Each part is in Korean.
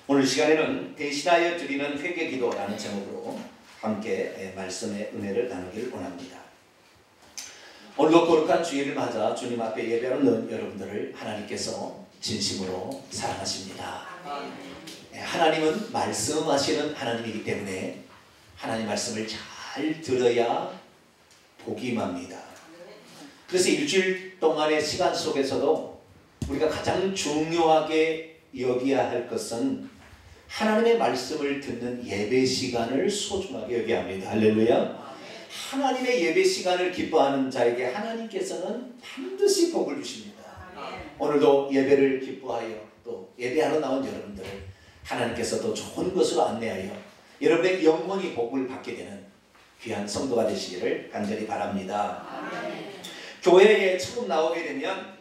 오늘 시간에는 대신하여 드리는 회개기도라는 제목으로 함께 말씀의 은혜를 나누길 원합니다. 오늘도 거룩한 주일을 맞아 주님 앞에 예배하는 여러분들을 하나님께서 진심으로 사랑하십니다. 하나님은 말씀하시는 하나님이기 때문에 하나님 말씀을 잘 들어야 복이 임합니다. 그래서 일주일 동안의 시간 속에서도 우리가 가장 중요하게 여기야 할 것은 하나님의 말씀을 듣는 예배 시간을 소중하게 여겨야 합니다. 할렐루야. 하나님의 예배 시간을 기뻐하는 자에게 하나님께서는 반드시 복을 주십니다. 오늘도 예배를 기뻐하여 또 예배하러 나온 여러분들을 하나님께서 더 좋은 것으로 안내하여 여러분의 영혼이 복을 받게 되는 귀한 성도가 되시기를 간절히 바랍니다. 교회에 처음 나오게 되면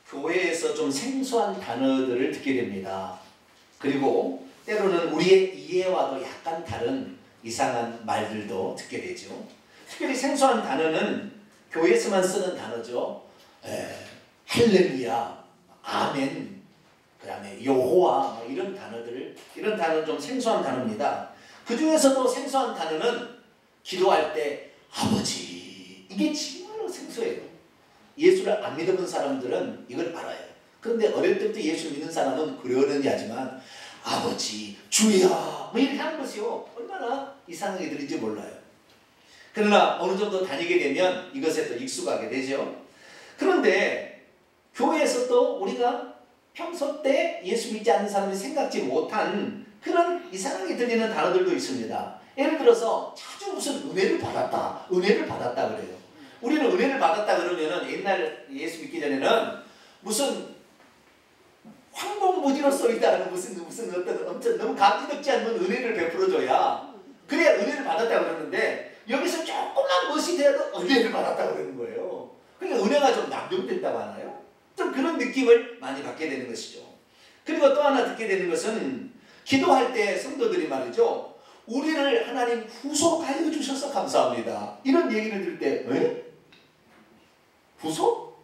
교회에서 좀 생소한 단어들을 듣게 됩니다. 그리고 때로는 우리의 이해와도 약간 다른 이상한 말들도 듣게 되죠. 특별히 생소한 단어는 교회에서만 쓰는 단어죠. 할렐루야, 아멘, 그 다음에 여호와 이런 단어들, 이런 단어는 좀 생소한 단어입니다. 그 중에서도 생소한 단어는 기도할 때 아버지, 이게 정말로 생소해요. 예수를 안 믿어본 사람들은 이걸 알아요. 그런데 어릴 때부터 예수 믿는 사람은 그러려니 하지만 아버지, 주야 뭐 이렇게 하는 것이요, 얼마나 이상하게 들린지 몰라요. 그러나 어느 정도 다니게 되면 이것에 또 익숙하게 되죠. 그런데 교회에서 또 우리가 평소 때 예수 믿지 않는 사람이 생각지 못한 그런 이상하게 들리는 단어들도 있습니다. 예를 들어서 자주 무슨 은혜를 받았다, 은혜를 받았다 그래요. 우리는 은혜를 받았다 그러면은 옛날 예수 믿기 전에는 무슨 황공무지로서이다는 무슨 어떤 엄청 너무 감지덕지 않는 은혜를 베풀어줘야 그래야 은혜를 받았다 그러는데, 여기서 조금만 멋이 돼도 은혜를 받았다 그러는 거예요. 그러니까 은혜가 좀 남용된다고 하나요? 좀 그런 느낌을 많이 받게 되는 것이죠. 그리고 또 하나 듣게 되는 것은 기도할 때 성도들이 말이죠, 우리를 하나님 구속하여 주셔서 감사합니다, 이런 얘기를 들을 때 구속?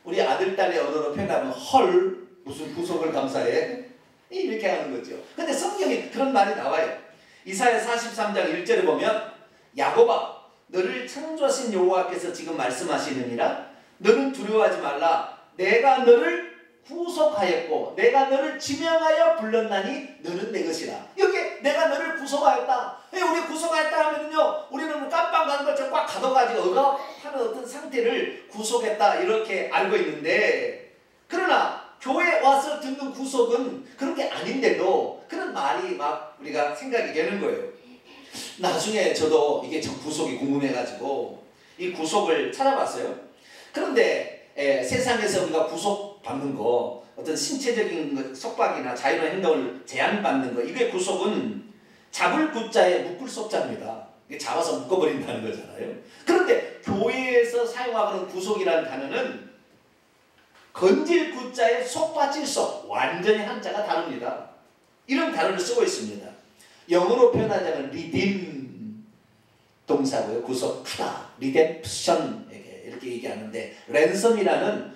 우리 아들, 딸의 언어로 표현하면 헐, 무슨 구속을 감사해? 이렇게 하는 거죠. 근데 성경에 그런 말이 나와요. 이사야 43장 1절에 보면 야곱아, 너를 창조하신 여호와께서 지금 말씀하시느니라. 너는 두려워하지 말라. 내가 너를 구속하였고 내가 너를 지명하여 불렀나니 너는 내 것이라. 여기 내가 너를 구속하였다. 우리 구속하였다 하면요, 우리는 깜빵 가는 것처럼 꽉 가둬가지고 억압하는 어떤 상태를 구속했다 이렇게 알고 있는데, 그러나 교회에 와서 듣는 구속은 그런 게 아닌데도 그런 말이 막 우리가 생각이 되는 거예요. 나중에 저도 이게 참 구속이 궁금해가지고 이 구속을 찾아봤어요. 그런데 세상에서 우리가 구속받는 거, 어떤 신체적인 속박이나 자유로운 행동을 제한받는 거, 이게 구속은 잡을 구자에 묶을 속자입니다. 이게 잡아서 묶어버린다는 거잖아요. 그런데 교회에서 사용하는 구속이라는 단어는 건질 구자에 속받칠 속, 완전히 한자가 다릅니다. 이런 단어를 쓰고 있습니다. 영어로 표현하자면 redeem 동사고요. 구속하다, redemption 이렇게 얘기하는데, 랜섬이라는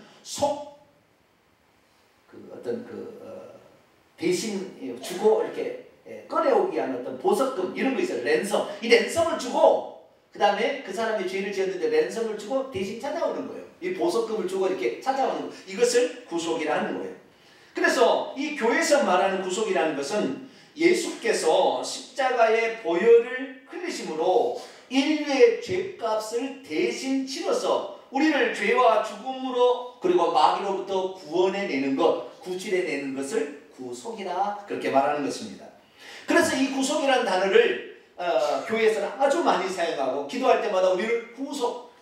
대신 주고 이렇게 꺼내오기 위한 어떤 보석금 이런 거 있어요. 랜섬. 이 랜섬을 주고 그 다음에 그 사람이 죄를 지었는데 랜섬을 주고 대신 찾아오는 거예요. 이 보석금을 주고 이렇게 찾아오는 거, 이것을 구속이라는 거예요. 그래서 이 교회에서 말하는 구속이라는 것은 예수께서 십자가의 보혈을 흘리심으로 인류의 죄값을 대신 치러서 우리를 죄와 죽음으로 그리고 마귀로부터 구원해내는 것, 구출해내는 것을 구속이라 그렇게 말하는 것입니다. 그래서 이 구속이라는 단어를 교회에서는 아주 많이 사용하고, 기도할 때마다 우리를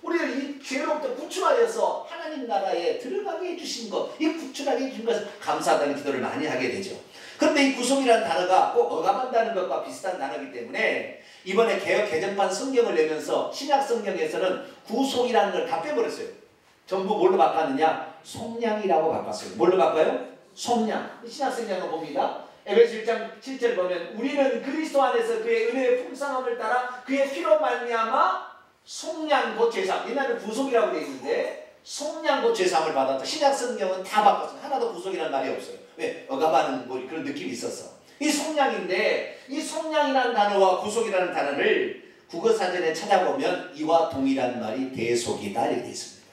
우리를 이 죄로부터 구출하여서 하나님 나라에 들어가게 해주신 것, 이 구출하게 해주신 것을 감사하다는 기도를 많이 하게 되죠. 그런데 이 구속이라는 단어가 꼭 억압한다는 것과 비슷한 단어이기 때문에 이번에 개역 개정판 성경을 내면서 신약 성경에서는 구속이라는 걸 다 빼버렸어요. 전부 뭘로 바꿨느냐? 속량이라고 바꿨어요. 뭘로 바꿔요? 속량. 신약 성경을 봅니다. 에베소 1장 7절 보면 우리는 그리스도 안에서 그의 은혜의 풍성함을 따라 그의 피로 말미암아 속량 곧 죄사함. 옛날에 구속이라고 되어 있는데 속량 곧 죄사함을 받았다. 신약 성경은 다 바꿨어요. 하나도 구속이라는 말이 없어요. 왜? 억압하는 뭐 그런 느낌이 있어서. 이 속량인데 이 속량이라는 단어와 구속이라는 단어를 국어사전에 찾아보면 이와 동일한 말이 대속이다 이렇게 있습니다.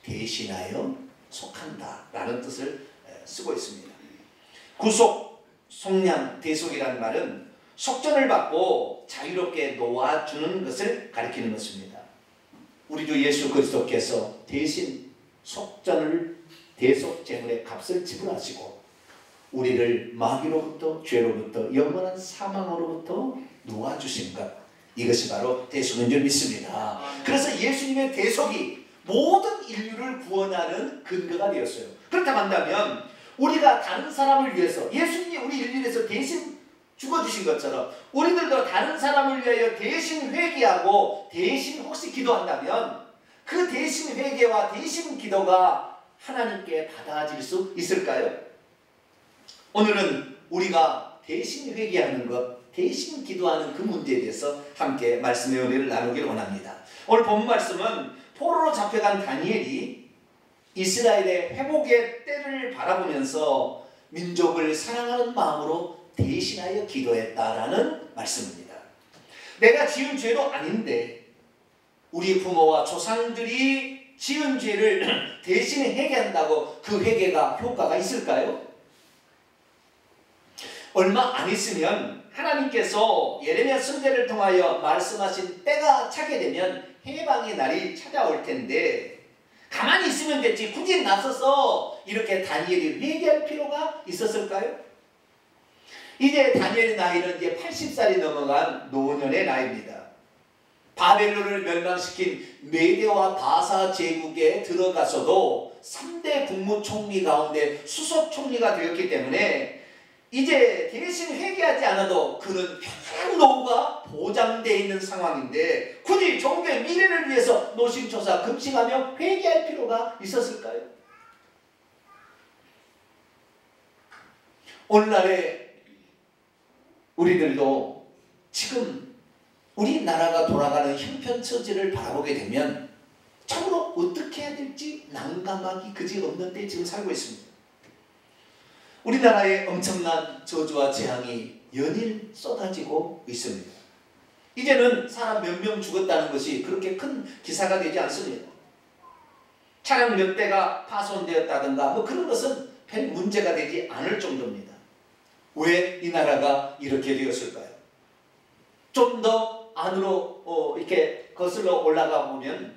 대신하여 속한다 라는 뜻을 쓰고 있습니다. 구속, 속량, 대속이라는 말은 속전을 받고 자유롭게 놓아주는 것을 가리키는 것입니다. 우리 주 예수 그리스도께서 대신 속전을 대속 제물의 값을 지불하시고 우리를 마귀로부터 죄로부터 영원한 사망으로부터 놓아주신 것, 이것이 바로 대속인 줄 믿습니다. 그래서 예수님의 대속이 모든 인류를 구원하는 근거가 되었어요. 그렇다고 한다면 우리가 다른 사람을 위해서 예수님이 우리 인류를 위해서 대신 죽어주신 것처럼 우리들도 다른 사람을 위하여 대신 회개하고 대신 혹시 기도한다면 그 대신 회개와 대신 기도가 하나님께 받아질 수 있을까요? 오늘은 우리가 대신 회개하는 것, 대신 기도하는 그 문제에 대해서 함께 말씀의 은혜를 나누길 원합니다. 오늘 본 말씀은 포로로 잡혀간 다니엘이 이스라엘의 회복의 때를 바라보면서 민족을 사랑하는 마음으로 대신하여 기도했다라는 말씀입니다. 내가 지은 죄도 아닌데 우리 부모와 조상들이 지은 죄를 대신 회개한다고 그 회개가 효과가 있을까요? 얼마 안 있으면 하나님께서 예레미야 선지자를 통하여 말씀하신 때가 차게 되면 해방의 날이 찾아올 텐데 가만히 있으면 됐지 굳이 나서서 이렇게 다니엘이 회개할 필요가 있었을까요? 이제 다니엘의 나이는 이제 80살이 넘어간 노년의 나이입니다. 바벨론을 멸망시킨 메대와 바사 제국에 들어가서도 3대 국무총리 가운데 수석총리가 되었기 때문에 이제 대신 회개하지 않아도 그는 평생 노후가 보장되어 있는 상황인데 굳이 종교의 미래를 위해서 노심초사 금식하며 회개할 필요가 있었을까요? 오늘날에 우리들도 지금 우리나라가 돌아가는 형편처지를 바라보게 되면 참으로 어떻게 해야 될지 난감하기 그지없는데 지금 살고 있습니다. 우리나라에 엄청난 저주와 재앙이 연일 쏟아지고 있습니다. 이제는 사람 몇 명 죽었다는 것이 그렇게 큰 기사가 되지 않습니다. 차량 몇 대가 파손되었다든가 뭐 그런 것은 별 문제가 되지 않을 정도입니다. 왜 이 나라가 이렇게 되었을까요? 좀 더 안으로 이렇게 거슬러 올라가 보면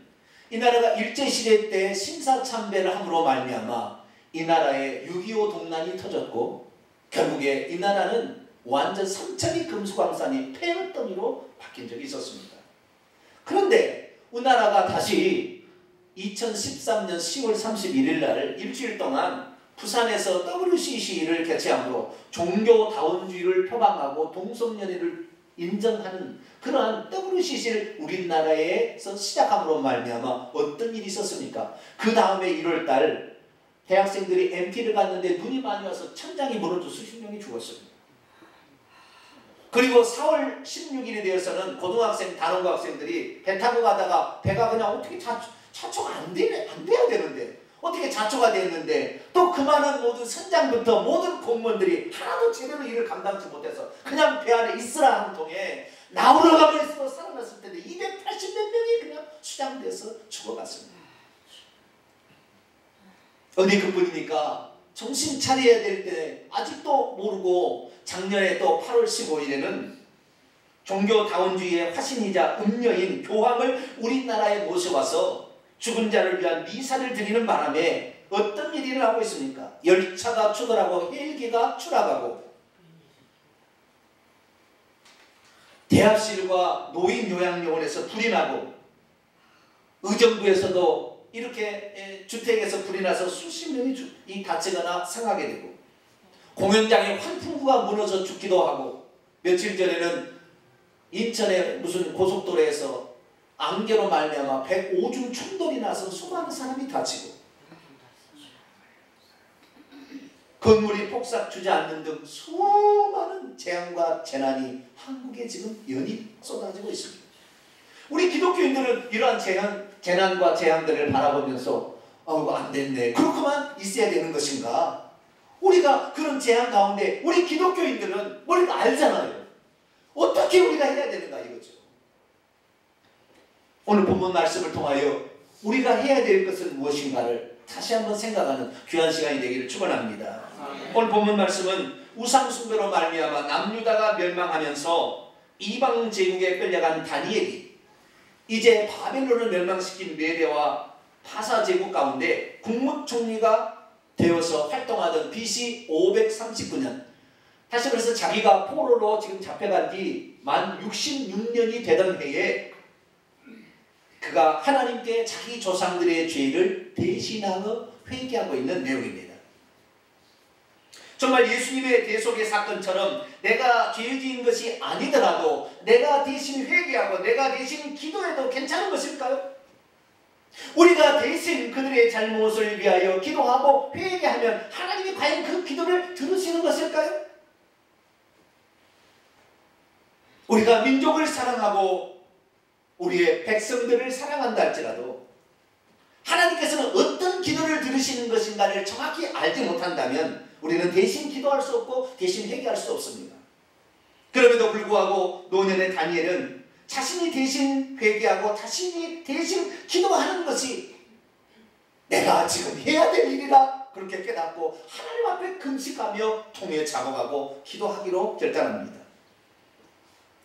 이 나라가 일제시대 때 심사참배를 함으로 말미암아 이 나라에 6.25 동란이 터졌고 결국에 이 나라는 완전 삼천리 금수광산이 폐허덩이로 바뀐 적이 있었습니다. 그런데 우리나라가 다시 2013년 10월 31일 날 일주일 동안 부산에서 WCC를 개최함으로 종교다원주의를 표방하고 동성연애를 인정하는 그러한 WCC를 우리나라에서 시작함으로 말미암아 어떤 일이 있었습니까? 그 다음에 1월 달 대학생들이 MT를 갔는데 눈이 많이 와서 천장이 무너져 수십 명이 죽었습니다. 그리고 4월 16일에 되어서는 고등학생, 단원고 학생들이 배 타고 가다가 배가 그냥 어떻게 자초가 안 돼야 되는데 어떻게 자초가 됐는데 또 그 많은 모든 선장부터 모든 공무원들이 하나도 제대로 일을 감당치 못해서 그냥 배 안에 있으라 한 통에 나오러 가면 있어 살아났을 텐데 280몇 명이 그냥 수장돼서 죽어갔습니다. 어디 그뿐입니까? 정신 차려야 될 때 아직도 모르고 작년에 또 8월 15일에는 종교다원주의의 화신이자 음녀인 교황을 우리나라에 모셔와서 죽은 자를 위한 미사를 드리는 바람에 어떤 일이 일어나고 있습니까? 열차가 추돌하고 헬기가 추락하고 대합실과 노인요양요원에서 불이 나고 의정부에서도 이렇게 주택에서 불이 나서 수십 명이 다치거나 상하게 되고 공연장에 환풍구가 무너져 죽기도 하고 며칠 전에는 인천의 무슨 고속도로에서 안개로 말미암아 105중 충돌이 나서 수많은 사람이 다치고 건물이 폭삭 주저앉는 등 수많은 재앙과 재난이 한국에 지금 연일 쏟아지고 있습니다. 우리 기독교인들은 이러한 재난과 재앙들을 바라보면서 이거 안 됐네. 그렇게만 있어야 되는 것인가? 우리가 그런 재앙 가운데 우리 기독교인들은 우리가 알잖아요. 어떻게 우리가 해야 되는가 이거죠. 오늘 본문 말씀을 통하여 우리가 해야 될 것은 무엇인가를 다시 한번 생각하는 귀한 시간이 되기를 축원합니다. 오늘 본문 말씀은 우상 숭배로 말미암아 남유다가 멸망하면서 이방 제국에 끌려간 다니엘이 이제 바벨론을 멸망시킨 메대와 파사 제국 가운데 국무총리가 되어서 활동하던 BC 539년, 다시 말해서 자기가 포로로 지금 잡혀간 지 만 66년이 되던 해에 그가 하나님께 자기 조상들의 죄를 대신하여 회개하고 있는 내용입니다. 정말 예수님의 대속의 사건처럼 내가 죄 지은 것이 아니더라도 내가 대신 회개하고 내가 대신 기도해도 괜찮은 것일까요? 우리가 대신 그들의 잘못을 위하여 기도하고 회개하면 하나님이 과연 그 기도를 들으시는 것일까요? 우리가 민족을 사랑하고 우리의 백성들을 사랑한다 할지라도 하나님께서는 어떤 기도를 들으시는 것인가를 정확히 알지 못한다면 우리는 대신 기도할 수 없고 대신 회개할 수 없습니다. 그럼에도 불구하고 노년의 다니엘은 자신이 대신 회개하고 자신이 대신 기도하는 것이 내가 지금 해야 될 일이라 그렇게 깨닫고 하나님 앞에 금식하며 통에 잡아가고 기도하기로 결단합니다.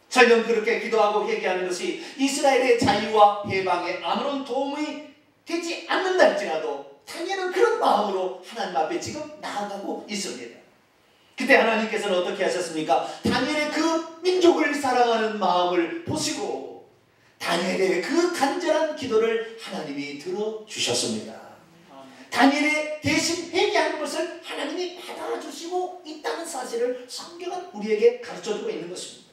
설령 그렇게 기도하고 회개하는 것이 이스라엘의 자유와 해방에 아무런 도움이 되지 않는다 할지라도 다니엘은 그런 마음으로 하나님 앞에 지금 나아가고 있습니다. 그때 하나님께서는 어떻게 하셨습니까? 다니엘의 그 민족을 사랑하는 마음을 보시고 다니엘의 그 간절한 기도를 하나님이 들어주셨습니다. 다니엘의 대신 회개하는 것을 하나님이 받아주시고 있다는 사실을 성경은 우리에게 가르쳐주고 있는 것입니다.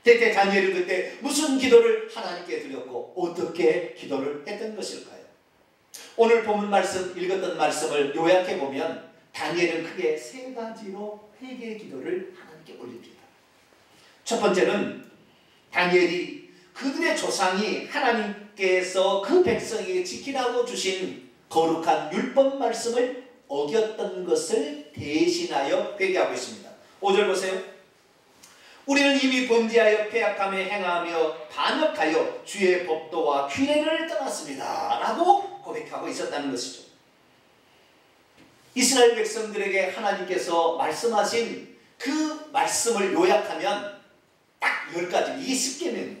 대체 다니엘은 그때 무슨 기도를 하나님께 드렸고 어떻게 기도를 했던 것일까요? 오늘 본문 말씀 읽었던 말씀을 요약해보면 다니엘은 크게 세 가지로 회개의 기도를 하나님께 올립니다. 첫 번째는 다니엘이 그들의 조상이 하나님께서 그 백성에게 지키라고 주신 거룩한 율법 말씀을 어겼던 것을 대신하여 회개하고 있습니다. 5절 보세요. 우리는 이미 범죄하여 패악함에 행하며 반역하여 주의 법도와 규례를 떠났습니다 라고 고백하고 있었다는 것이죠. 이스라엘 백성들에게 하나님께서 말씀하신 그 말씀을 요약하면 딱 10가지, 이게 10계명이에요.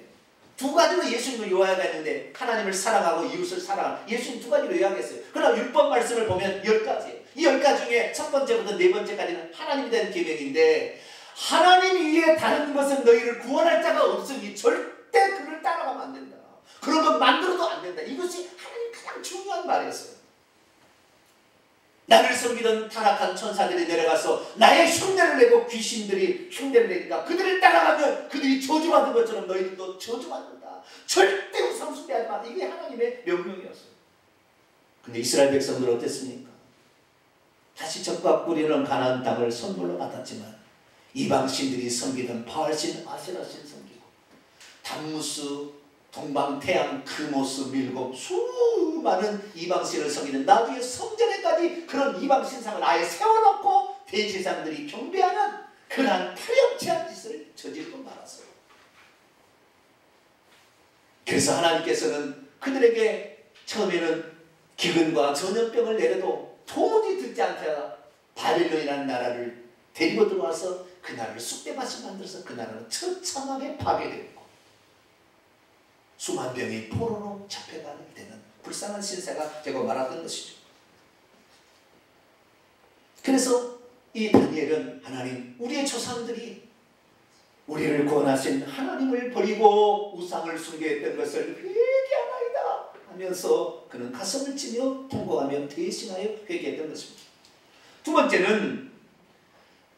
두 가지로 예수님을 요약했는데 하나님을 사랑하고 이웃을 사랑하고 예수님 두 가지로 요약했어요. 그러나 율법 말씀을 보면 10가지. 이 10가지 중에 첫 번째부터 네 번째까지는 하나님에 대한 계명인데 하나님 위에 다른 것은 너희를 구원할 자가 없으니 절대 그를 따라가면 안 된다. 그런 것 만들어도 안 된다. 이것이 하나님 가장 중요한 말이었어요. 나를 섬기던 타락한 천사들이 내려가서 나의 흉내를 내고 귀신들이 흉내를 내니까 그들을 따라가면 그들이 저주받은 것처럼 너희들도 저주받는다. 절대 우상 숭배하지 마. 이게 하나님의 명령이었어요. 근데 이스라엘 백성들은 어땠습니까? 다시 적과 꿀이는 가나안 땅을 선물로 받았지만 이방신들이 섬기던 바알신, 아세라신 섬기고 단무스, 동방태양, 크모스, 밀고 수많은 이방신을 섬기는 나중에 성전에까지 그런 이방신상을 아예 세워놓고 대제사장들이 경배하는 그러한 타협체한 짓을 저지르고 말았어요. 그래서 하나님께서는 그들에게 처음에는 기근과 전염병을 내려도 도무지 듣지 않다가 바벨론이라는 나라를 데리고 들어와서 그 나라를 쑥대밭을 만들어서 그 나라는 처참하게 파괴되고 수만 명이 포로로 잡혀가게 되는 불쌍한 신세가 되고 말았던 것이죠. 그래서 이 다니엘은 하나님, 우리의 조상들이 우리를 구원하신 하나님을 버리고 우상을 숭배했던 것을 회개하나이다 하면서 그는 가슴을 치며 통곡하며 대신하여 회개했던 것입니다. 두 번째는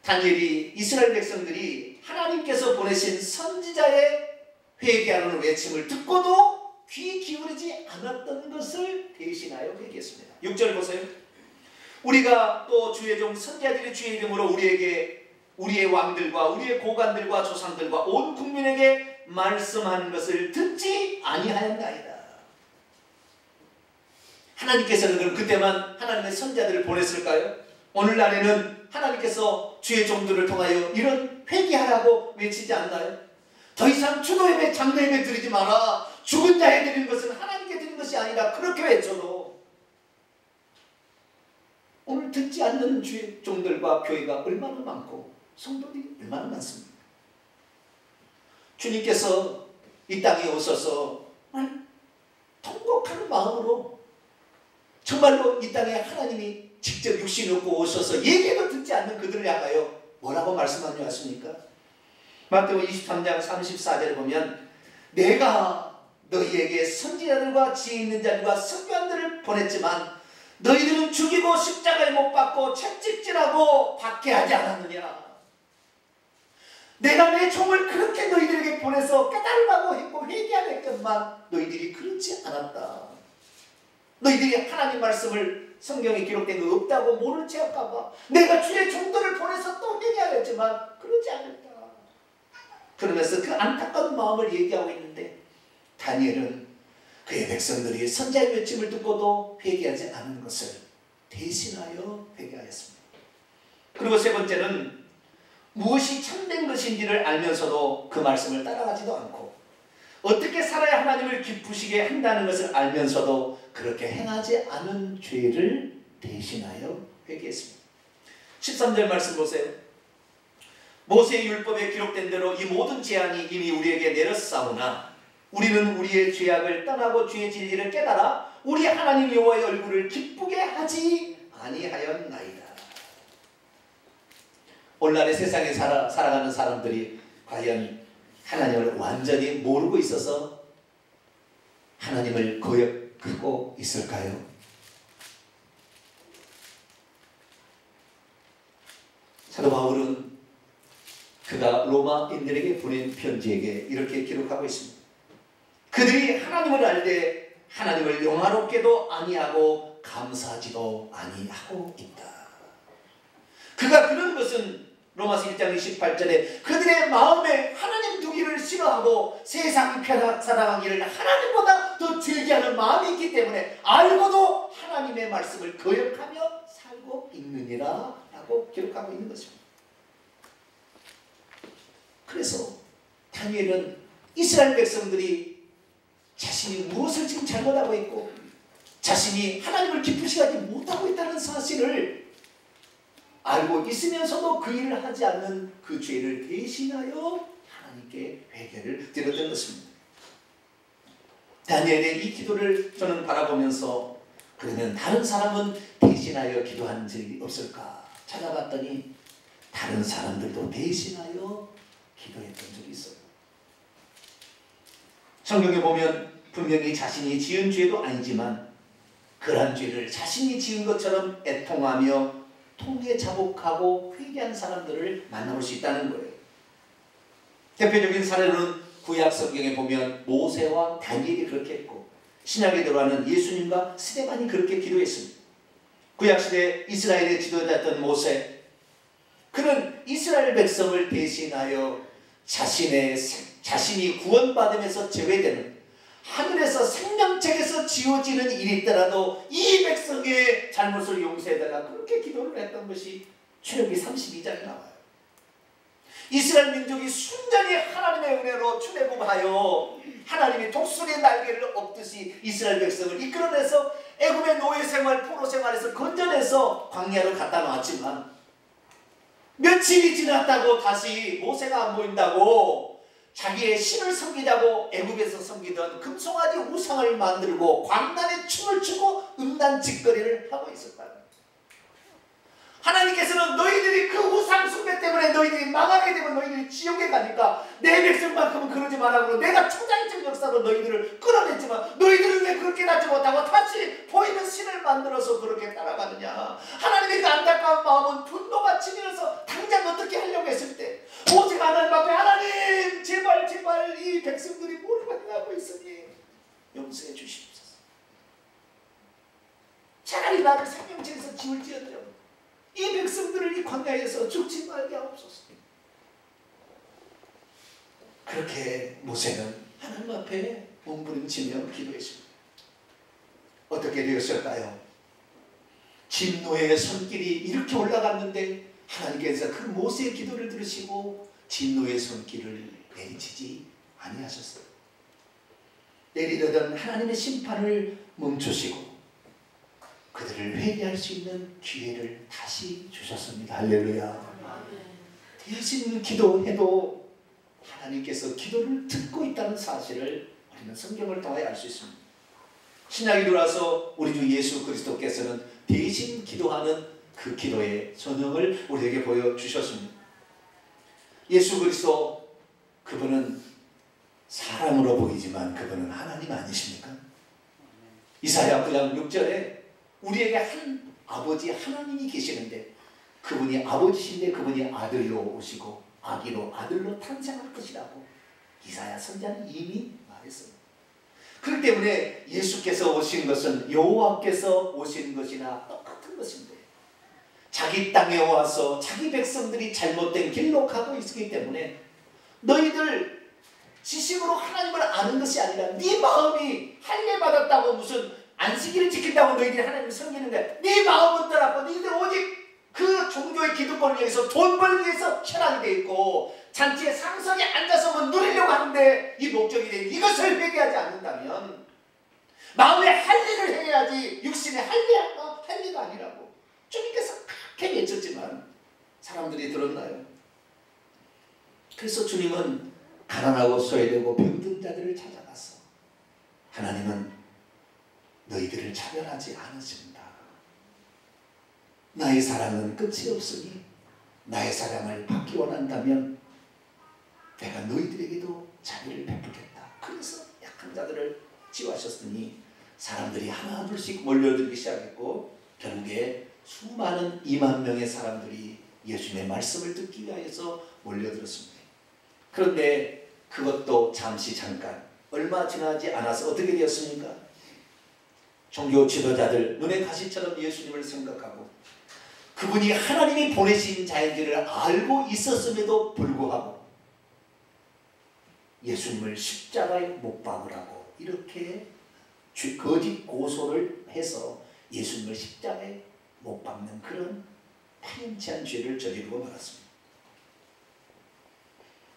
다니엘이 이스라엘 백성들이 하나님께서 보내신 선지자의 회개하는 외침을 듣고도 귀 기울이지 않았던 것을 대신하여 회개했습니다. 6절 보세요. 우리가 또 주의 종 선지자들이 주의 이름으로 우리에게 우리의 왕들과 우리의 고관들과 조상들과 온 국민에게 말씀한 것을 듣지 아니하였나이다. 하나님께서는 그럼 그때만 하나님의 선지자들을 보냈을까요? 오늘날에는 하나님께서 주의 종들을 통하여 이런 회개하라고 외치지 않나요? 더 이상 추도예배, 장로예배 드리지 마라. 죽은 자에 드리는 것은 하나님께 드리는 것이 아니라 그렇게 외쳐도 오늘 듣지 않는 주의 종들과 교회가 얼마나 많고 성도들이 얼마나 많습니까? 주님께서 이 땅에 오셔서 통곡하는 마음으로 정말로 이 땅에 하나님이 직접 육신을 입고 오셔서 얘기도 듣지 않는 그들을 향하여 뭐라고 말씀하냐 하십니까? 마태복음 23장 34절에 보면 내가 너희에게 선지자들과 지혜 있는 자들과 선교한들을 보냈지만 너희들은 죽이고 십자가에 못 박고 채찍질하고 박해하지 않았느냐. 내가 내 종을 그렇게 너희들에게 보내서 깨달으라고 했고 회개하라 했건만 너희들이 그렇지 않았다. 너희들이 하나님 말씀을 성경에 기록된 거 없다고 모른 채 할까봐 내가 주의 종들을 보내서 또 회개하라 했지만 그러지 않았다. 그러면서 그 안타까운 마음을 얘기하고 있는데 다니엘은 그의 백성들이 선지자의 외침을 듣고도 회개하지 않은 것을 대신하여 회개하였습니다. 그리고 세 번째는 무엇이 참된 것인지를 알면서도 그 말씀을 따라가지도 않고 어떻게 살아야 하나님을 기쁘시게 한다는 것을 알면서도 그렇게 행하지 않은 죄를 대신하여 회개했습니다. 13절 말씀 보세요. 모세의 율법에 기록된 대로 이 모든 재앙이 이미 우리에게 내렸사오나 우리는 우리의 죄악을 떠나고 주의 진리를 깨달아 우리 하나님 여호와의 얼굴을 기쁘게 하지 아니하였나이다. 오늘날의 세상에 살아가는 사람들이 과연 하나님을 완전히 모르고 있어서 하나님을 거역하고 있을까요? 사도 바울은 그가 로마인들에게 보낸 편지에게 이렇게 기록하고 있습니다. 그들이 하나님을 알되 하나님을 영화롭게도 아니하고 감사하지도 아니하고 있다. 그가 그런 것은 로마서 1장 28절에 그들의 마음에 하나님 두기를 싫어하고 세상 편학 사랑하기를 하나님보다 더 즐기하는 마음이 있기 때문에 알고도 하나님의 말씀을 거역하며 살고 있느니라 라고 기록하고 있는 것입니다. 그래서 다니엘은 이스라엘 백성들이 자신이 무엇을 지금 잘못하고 있고 자신이 하나님을 기쁘시게 하지 못하고 있다는 사실을 알고 있으면서도 그 일을 하지 않는 그 죄를 대신하여 하나님께 회개를 드렸던 것입니다. 다니엘의 이 기도를 저는 바라보면서 그러면 다른 사람은 대신하여 기도한 적이 없을까 찾아봤더니 다른 사람들도 대신하여 기도했던 적이 있어요. 성경에 보면 분명히 자신이 지은 죄도 아니지만 그러한 죄를 자신이 지은 것처럼 애통하며 통에 자복하고 회개한 사람들을 만나볼 수 있다는 거예요. 대표적인 사례로는 구약 성경에 보면 모세와 다니엘이 그렇게 했고 신약에 들어가는 예수님과 스데반이 그렇게 기도했습니다. 구약시대 이스라엘의 지도자였던 모세, 그는 이스라엘 백성을 대신하여 자신이 구원받으면서 제외되는 하늘에서 생명책에서 지워지는 일이 있더라도 이 백성의 잘못을 용서해달라 그렇게 기도를 했던 것이 출애굽기 32장에 나와요. 이스라엘 민족이 순전히 하나님의 은혜로 출애굽하여 하나님이 독수리의 날개를 업듯이 이스라엘 백성을 이끌어내서 애굽의 노예 생활, 포로 생활에서 건져내서 광야로 갖다 놨지만 며칠이 지났다고 다시 모세가 안 보인다고 자기의 신을 섬기자고 애굽에서 섬기던 금송아지 우상을 만들고 광란에 춤을 추고 음란 짓거리를 하고 있었다. 하나님께서는 너희들이 그 우상 숭배 때문에 너희들이 망하게 되면 너희들이 지옥에 가니까 내 백성만큼은 그러지 말라고 내가 초자연적 역사로 너희들을 끌어냈지만 너희들은 왜 그렇게 낫지 못하고 다시 보이는 신을 만들어서 그렇게 따라가느냐. 하나님의 그 안타까운 마음은 분노가 치밀어서 당장 어떻게 하려고 했을 때 모세가 하나님 앞에 하나님 제발 이 백성들이 모르고 행하고 있으니 용서해 주시옵소서. 차라리 나를 생명책에서 지울지어도 이 백성들을 이 광야에서 죽지 말게 하옵소서. 그렇게 모세는 하나님 앞에 몸부림치며 기도했습니다. 어떻게 되었을까요? 진노의 손길이 이렇게 올라갔는데 하나님께서 그 모세의 기도를 들으시고 진노의 손길을 내리치지 아니하셨어요. 내리려던 하나님의 심판을 멈추시고 그들을 회개할 수 있는 기회를 다시 주셨습니다. 할렐루야. 대신 기도해도 하나님께서 기도를 듣고 있다는 사실을 우리는 성경을 통해 알 수 있습니다. 신약이 들어와서 우리 주 예수 그리스도께서는 대신 기도하는 그 기도의 전형을 우리에게 보여주셨습니다. 예수 그리스도, 그분은 사람으로 보이지만 그분은 하나님 아니십니까? 이사야 9장 6절에 우리에게 한 아버지 하나님이 계시는데 그분이 아버지신데 그분이 아들로 오시고 아기로 아들로 탄생할 것이라고 이사야 선지자는 이미 말했습니다. 그렇기 때문에 예수께서 오신 것은 여호와께서 오신 것이나 똑같은 것인데 자기 땅에 와서 자기 백성들이 잘못된 길로 가고 있기 때문에 너희들 지식으로 하나님을 아는 것이 아니라 네 마음이 할례 받았다고 무슨 안식일을 지킨다고 너희들이 하나님을 섬기는데 네 마음은 떠났고 너희들 오직 그 종교의 기득권을 위해서 돈 벌기 위해서 철학이 되어 있고 잔치에 상석에 앉아서 누리려고 하는데 이 목적이 되는 이것을 회개하지 않는다면 마음의 할례를 해야지 육신의 할례가 아니라고 주님께서 그렇게 외쳤지만 사람들이 들었나요? 그래서 주님은 가난하고 소외되고 병든 자들을 찾아가서 하나님은 너희들을 차별하지 않으십니다. 나의 사랑은 끝이 없으니 나의 사랑을 받기 원한다면 내가 너희들에게도 자비를 베풀겠다. 그래서 약한 자들을 치유하셨으니 사람들이 하나 둘씩 몰려들기 시작했고 결국에 수많은 2만 명의 사람들이 예수님의 말씀을 듣기 위해서 몰려들었습니다. 그런데 그것도 잠시 잠깐 얼마 지나지 않아서 어떻게 되었습니까? 종교 지도자들 눈에 가시처럼 예수님을 생각하고 그분이 하나님이 보내신 자인지를 알고 있었음에도 불구하고 예수님을 십자가에 못 박으라고 이렇게 거짓 고소를 해서 예수님을 십자가에 못 박는 그런 파렴치한 죄를 저지르고 말았습니다.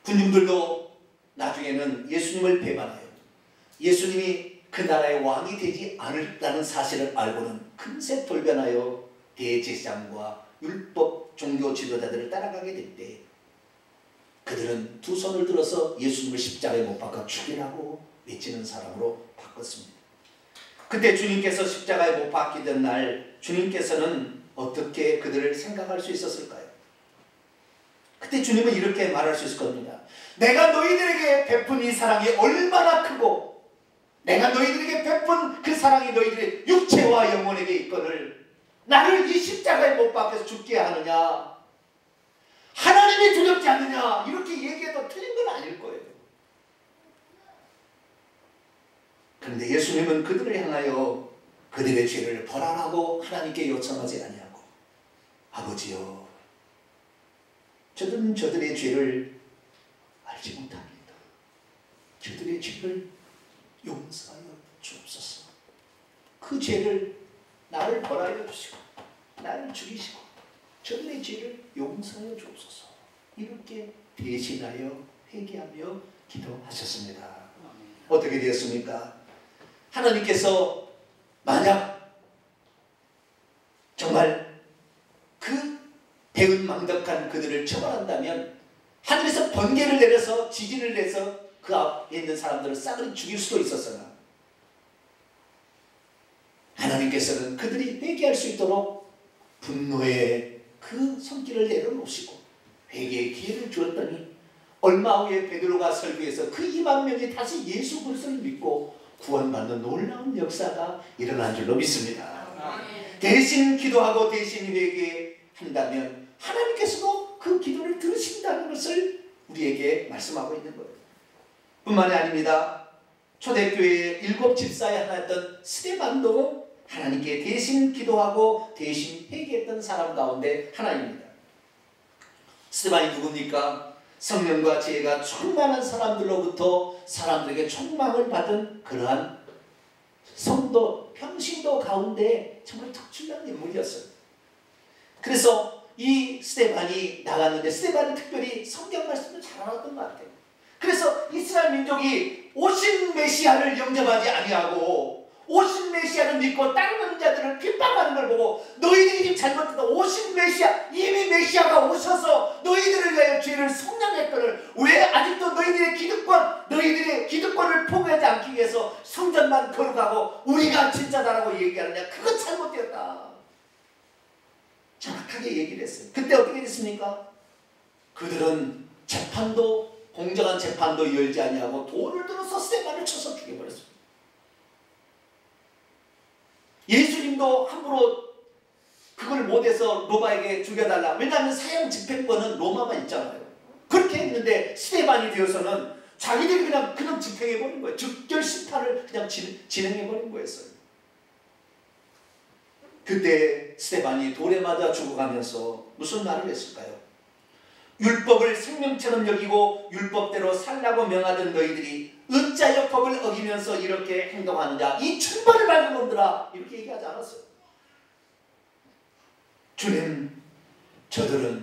군중들도 나중에는 예수님을 배반하여 예수님이 그 나라의 왕이 되지 않을다는 사실을 알고는 금세 돌변하여 대제사장과 율법 종교 지도자들을 따라가게 될 때 그들은 두 손을 들어서 예수님을 십자가에 못 박아 죽이라고 외치는 사람으로 바꿨습니다. 그때 주님께서 십자가에 못 박히던 날 주님께서는 어떻게 그들을 생각할 수 있었을까요? 그때 주님은 이렇게 말할 수 있을 겁니다. 내가 너희들에게 베푼 이 사랑이 얼마나 크고 내가 너희들에게 베푼 그 사랑이 너희들의 육체와 영혼에게 있거늘 나를 이 십자가에 못 박혀서 죽게 하느냐, 하나님이 두렵지 않느냐, 이렇게 얘기해도 틀린 건 아닐 거예요. 그런데 예수님은 그들을 향하여 그들의 죄를 벌하라고 하나님께 요청하지 아니하고 아버지여 저들은 저들의 죄를 알지 못합니다. 저들의 죄를 용서하여 주옵소서. 그 죄를 나를 벌하여 주시고 나를 죽이시고 저들의 죄를 용서하여 주옵소서. 이렇게 대신하여 회개하며 기도하셨습니다. 어떻게 되었습니까? 하나님께서 만약 정말 그 배은망덕한 그들을 처벌한다면 하늘에서 번개를 내려서 지진을 내서 그 앞에 있는 사람들을 싸그리 죽일 수도 있었으나 하나님께서는 그들이 회개할 수 있도록 분노의 그 손길을 내려놓으시고 회개의 기회를 주었더니 얼마 후에 베드로가 설교해서 그 2만 명이 다시 예수 그리스도를 믿고 구원받는 놀라운 역사가 일어난 줄로 믿습니다. 대신 기도하고 대신 회개한다면 하나님께서도 그 기도를 들으신다는 것을 우리에게 말씀하고 있는 거예요. 뿐만이 아닙니다. 초대교회의 7 집사의 하나였던 스데반도 하나님께 대신 기도하고 대신 회개했던 사람 가운데 하나입니다. 스데반이 누굽니까? 성령과 지혜가 충만한 사람들로부터 사람들에게 총망을 받은 그러한 성도, 평신도 가운데 정말 특출난 인물이었어요. 그래서 이 스데반이 나갔는데 스데반은 특별히 성경 말씀을 잘 알았던 것 같아요. 그래서 이스라엘 민족이 오신 메시아를 영접하지 아니하고 오신 메시아를 믿고 따르는 자들을 핍박하는 걸 보고 너희들이 잘못했다. 오신 메시아, 이미 메시아가 오셔서 너희들을 위하여 죄를 속량했거늘 왜 아직도 너희들의 기득권을 포기하지 않기 위해서 성전만 거룩하고 우리가 진짜다라고 얘기하느냐. 그건 잘못되었다. 정확하게 얘기를 했어요. 그때 어떻게 됐습니까? 그들은 공정한 재판도 열지 아니하고 돌을 들어서 스데반을 쳐서 죽여버렸습니다. 예수님도 함부로 그걸 못해서 로마에게 죽여달라. 왜냐하면 사형 집행권은 로마만 있잖아요. 그렇게 했는데 스데반이 되어서는 자기들이 그냥 집행해버린 거예요. 즉결 심판을 그냥 진행해버린 거였어요. 그때 스데반이 돌에 맞아 죽어가면서 무슨 말을 했을까요? 율법을 생명처럼 여기고 율법대로 살라고 명하던 너희들이 어찌하여 법을 어기면서 이렇게 행동하느냐. 이 천벌을 받는 놈들아. 이렇게 얘기하지 않았어요. 주님, 저들의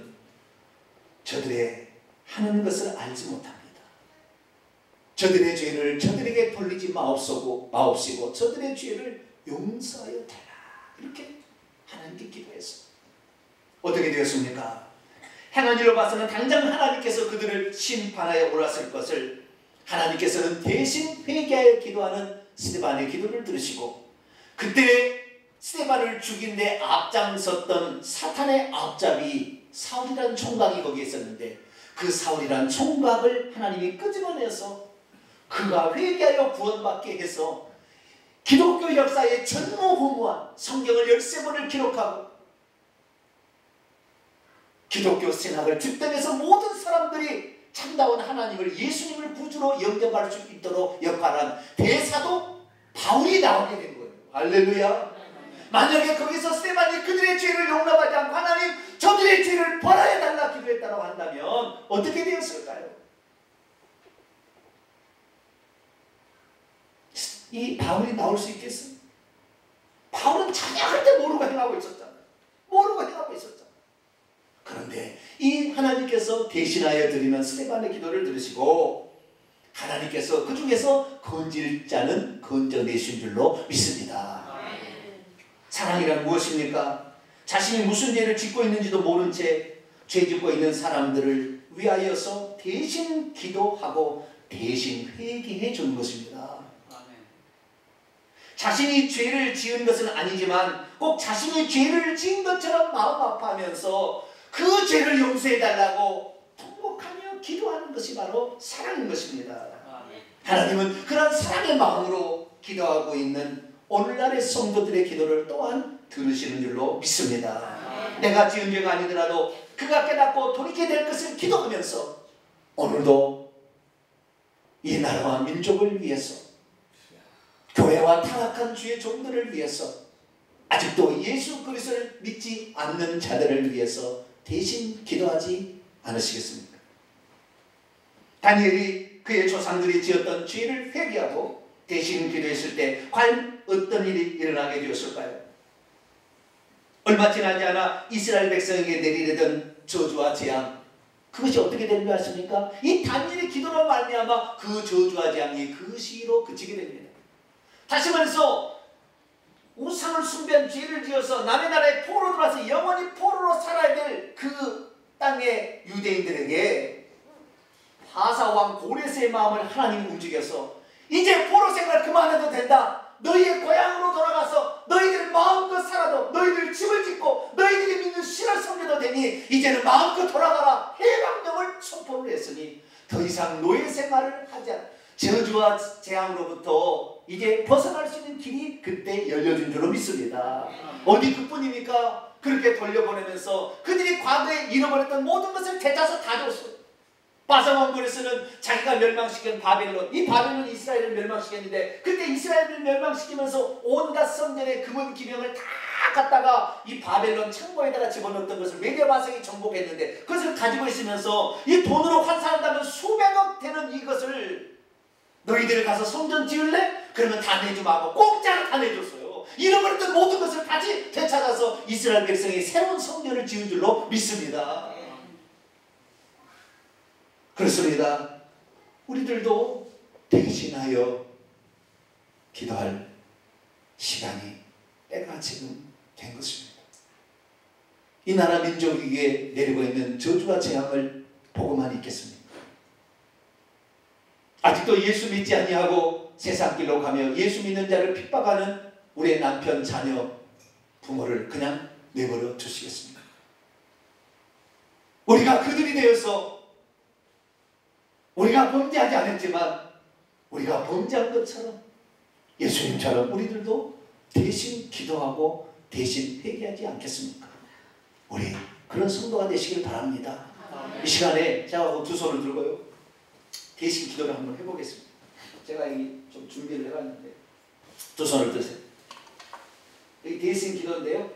하는 것을 알지 못합니다. 저들의 죄를 저들에게 돌리지 마옵시고 저들의 죄를 용서하여 되라. 이렇게 하나님께 기도했어요. 어떻게 되었습니까? 행한 일로 봐서는 당장 하나님께서 그들을 심판하여 올랐을 것을 하나님께서는 대신 회개하여 기도하는 스데반의 기도를 들으시고 그때 스데반을 죽인 데 앞장섰던 사탄의 앞잡이 사울이라는 총각이 거기에 있었는데 그 사울이라는 총각을 하나님이 끄집어내서 그가 회개하여 구원받게 해서 기독교 역사에 전무후무한 성경을 13번을 기록하고 기독교 신학을 뒷담해서 모든 사람들이 참다운 하나님을 예수님을 구주로 영접할 수 있도록 역할한 대사도 바울이 나오게 된 거예요. 할렐루야. 만약에 거기서 스데반이 그들의 죄를 용납하지 않고 하나님 저들의 죄를 벌하여 달라 기도했다고 한다면 어떻게 되었을까요? 이 바울이 나올 수 있겠어요? 바울은 전혀 그때 모르고 행하고 있었잖아요. 그런데 이 하나님께서 대신하여 드리는 스데반의 기도를 들으시고 하나님께서 그 중에서 건질 자는 건져내신 줄로 믿습니다. 사랑이란 무엇입니까? 자신이 무슨 죄를 짓고 있는지도 모른 채 죄 짓고 있는 사람들을 위하여서 대신 기도하고 대신 회개해 주는 것입니다. 자신이 죄를 지은 것은 아니지만 꼭 자신이 죄를 지은 것처럼 마음 아파하면서 그 죄를 용서해달라고 통곡하며 기도하는 것이 바로 사랑인 것입니다. 하나님은 그런 사랑의 마음으로 기도하고 있는 오늘날의 성도들의 기도를 또한 들으시는 줄로 믿습니다. 내가 지은 죄가 아니더라도 그가 깨닫고 돌이키게 될 것을 기도하면서 오늘도 이 나라와 민족을 위해서 교회와 타락한 주의 종들을 위해서 아직도 예수 그리스도를 믿지 않는 자들을 위해서 대신 기도하지 않으시겠습니까? 다니엘이 그의 조상들이 지었던 죄를 회개하고 대신 기도했을 때 과연 어떤 일이 일어나게 되었을까요? 얼마 지나지 않아 이스라엘 백성에게 내리려던 저주와 재앙, 그것이 어떻게 되는 줄 아십니까? 이 다니엘의 기도로 말미암아 그 저주와 재앙이 그 시로 그치게 됩니다. 다시 말해서 우상을 숭배한 죄를 지어서 남의 나라에 포로로 들어와서 영원히 포로로 살아야 될 그 땅의 유대인들에게 바사왕 고레스의 마음을 하나님이 움직여서 이제 포로 생활 그만해도 된다. 너희의 고향으로 돌아가서 너희들 마음껏 살아도 너희들 집을 짓고 너희들이 믿는 신을 섬겨도 되니 이제는 마음껏 돌아가라. 해방령을 선포를 했으니 더 이상 노예 생활을 하지 않아. 저주와 재앙으로부터 이제 벗어날 수 있는 길이 그때 열려진 줄로 믿습니다. 어디 그뿐입니까? 그렇게 돌려보내면서 그들이 과거에 잃어버렸던 모든 것을 되찾아서 다 줬어요. 바사왕 고레스는 자기가 멸망시킨 바벨론, 이 바벨론 이스라엘을 멸망시켰는데 그때 이스라엘을 멸망시키면서 온갖 성전의 금은 기명을 다 갖다가 이 바벨론 창고에다가 집어넣었던 것을 메디아 바성이 정복했는데 그것을 가지고 있으면서 이 돈으로 환산한다면 수백억 되는 이것을 너희들 가서 성전 지을래? 그러면 다 내주마 하고 공짜로 다 내줬어요. 잃어버렸던 모든 것을 다시 되찾아서 이스라엘 백성이 새로운 성전을 지은 줄로 믿습니다. 그렇습니다. 우리들도 대신하여 기도할 시간이, 때가 지금 된 것입니다. 이 나라 민족에게 내리고 있는 저주와 재앙을 보고만 있겠습니까? 아직도 예수 믿지 아니하고 세상 길로 가며 예수 믿는 자를 핍박하는 우리의 남편, 자녀, 부모를 그냥 내버려 두시겠습니까? 우리가 그들이 되어서 우리가 범죄하지 않았지만 우리가 범죄한 것처럼 예수님처럼 우리들도 대신 기도하고 대신 회개하지 않겠습니까? 우리 그런 성도가 되시길 바랍니다. 이 시간에 제가 두 손을 들고요, 대신 기도를 한번 해보겠습니다. 제가 좀 준비를 해봤는데 두 손을 드세요. 이 대신 기도인데요,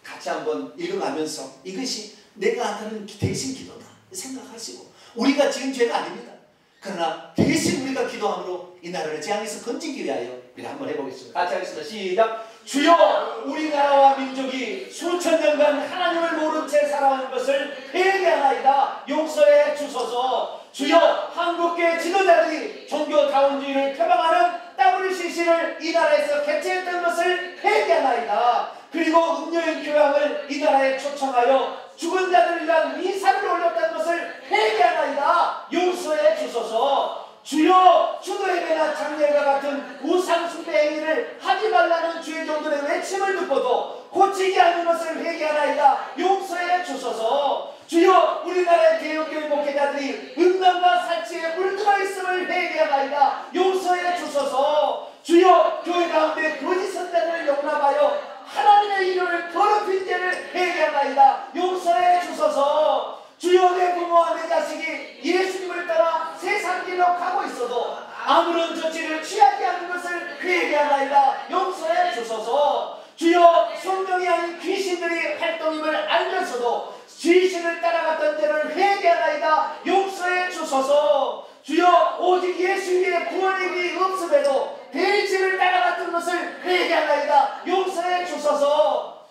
같이 한번 읽어가면서 이것이 내가 하는 대신 기도다 생각하시고, 우리가 지은 죄가 아닙니다. 그러나 대신 우리가 기도함으로 이 나라를 재앙에서 건지기 위하여 우리 한번 해보겠습니다. 같이 하겠습니다. 시작. 주여, 우리나라와 민족이 수천 년간 하나님을 모른 채 살아온 것을 회개하나이다. 용서해 주소서. 주여, 한국계 지도자들이 종교다원주의를 표방하는 WCC를 이 나라에서 개최했던 것을 회개하나이다. 그리고 음료의 교양을 이 나라에 초청하여 죽은 자들을 위한 미사를 올렸다는 것을 회개하나이다. 용서해 주소서. 주여, 추도예배나 장례가 같은 우상숭배 행위를 하지 말라는 주의 종들의 외침을 듣고도 고치지 않는 것을 회개하나이다. 용서해 주소서. 주여, 우리나라의 개혁교회 목회자들이 음란과 살치에 물들어 있음을 회개하나이다. 용서해 주소서. 주여, 교회 가운데 거짓 선자들을 용납하여 하나님의 이름을 더럽힌 죄를 회개하나이다. 용서해 주소서. 주여, 내 부모와 내 자식이 예수님을 따라 세상 길로 가고 있어도 아무런 조치를 취하지 않는 것을 회개하나이다. 용서해 주소서. 주여, 성령이 아닌 귀신들이 활동임을 알면서도 귀신을 따라갔던 죄를 회개하나이다. 용서해 주소서. 주여, 오직 예수 위에 구원의 길이 없음에도 대지를 따라갔던 것을 회개하나이다. 용서해 주소서.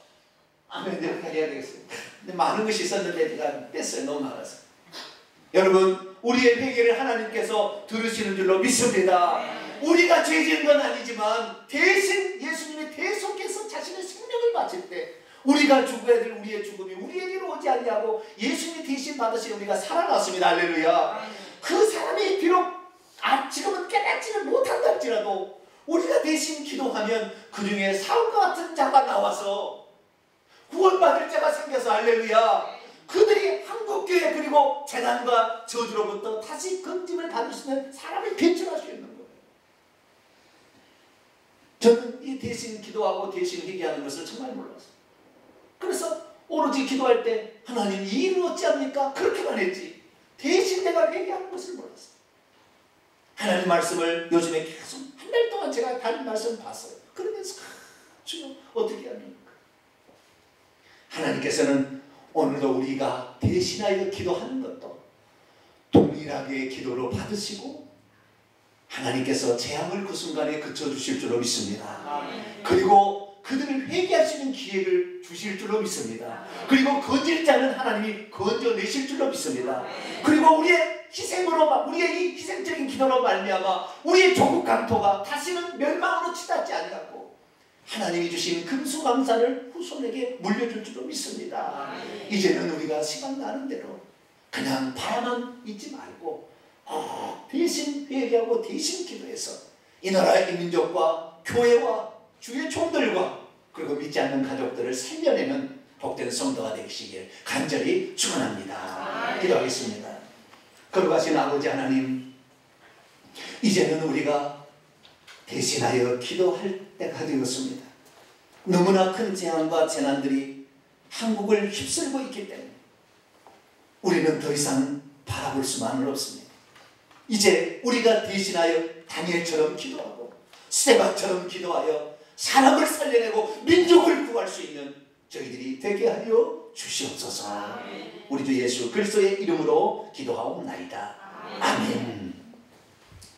아멘. 여기까지 해야 되겠습니다. 근데 많은 것이 있었는데 제가 뺐어요. 너무 많아서. 여러분, 우리의 회개를 하나님께서 들으시는 줄로 믿습니다. 우리가 죄 지은 건 아니지만 대신 예수님이 대속해서 자신의 생명을 바칠 때 우리가 죽어야 될 우리의 죽음이 우리에게로 오지 않냐고 예수님이 대신 받으신 우리가 살아났습니다. 할렐루야. 그 사람이 비록 지금은 깨닫지는 못한다 할지라도 우리가 대신 기도하면 그 중에 사울과 같은 자가 나와서 구원받을 자가 생겨서, 할렐루야, 그들이 한국교회 그리고 재난과 저주로부터 다시 건짐을 받을 수 있는 사람을 배출할 수 있는 거예요. 저는 이 대신 기도하고 대신 회개하는 것을 정말 몰랐어요. 그래서 오로지 기도할 때 하나님 이 일을 어찌합니까? 그렇게만 했지 대신 내가 회개하는 것을 몰랐어요. 하나님 말씀을 요즘에 계속 한 달 동안 제가 다른 말씀 봤어요. 그러면서 주여 어떻게 합니까? 하나님께서는 오늘도 우리가 대신하여 기도하는 것도 동일하게 기도로 받으시고 하나님께서 재앙을 그 순간에 그쳐주실 줄로 믿습니다. 그리고 그들을 회개할 수 있는 기회를 주실 줄로 믿습니다. 그리고 건질 자는 하나님이 건져내실 줄로 믿습니다. 그리고 우리의 희생으로, 우리의 이 희생적인 기도로 말미암아 우리의 조국 강토가 다시는 멸망으로 치닫지 아니하고 하나님이 주신 금수강산을 후손에게 물려줄 줄로 믿습니다. 이제는 우리가 시간 나는 대로 그냥 바라만 있지 말고 대신 회개하고 대신 기도해서 이 나라의 민족과 교회와 주의 종들과 그리고 믿지 않는 가족들을 살려내는 복된 성도가 되시길 간절히 축원합니다. 기도하겠습니다. 거룩하신 아버지 하나님, 이제는 우리가 대신하여 기도할 때가 되었습니다. 너무나 큰 재앙과 재난들이 한국을 휩쓸고 있기 때문에 우리는 더 이상 바라볼 수만은 없습니다. 이제 우리가 대신하여 다니엘처럼 기도하고 스데반처럼 기도하여 사람을 살려내고 민족을 구할 수 있는 저희들이 되게 하여 주시옵소서. 우리 주 예수 그리스도의 이름으로 기도하옵나이다. 아멘.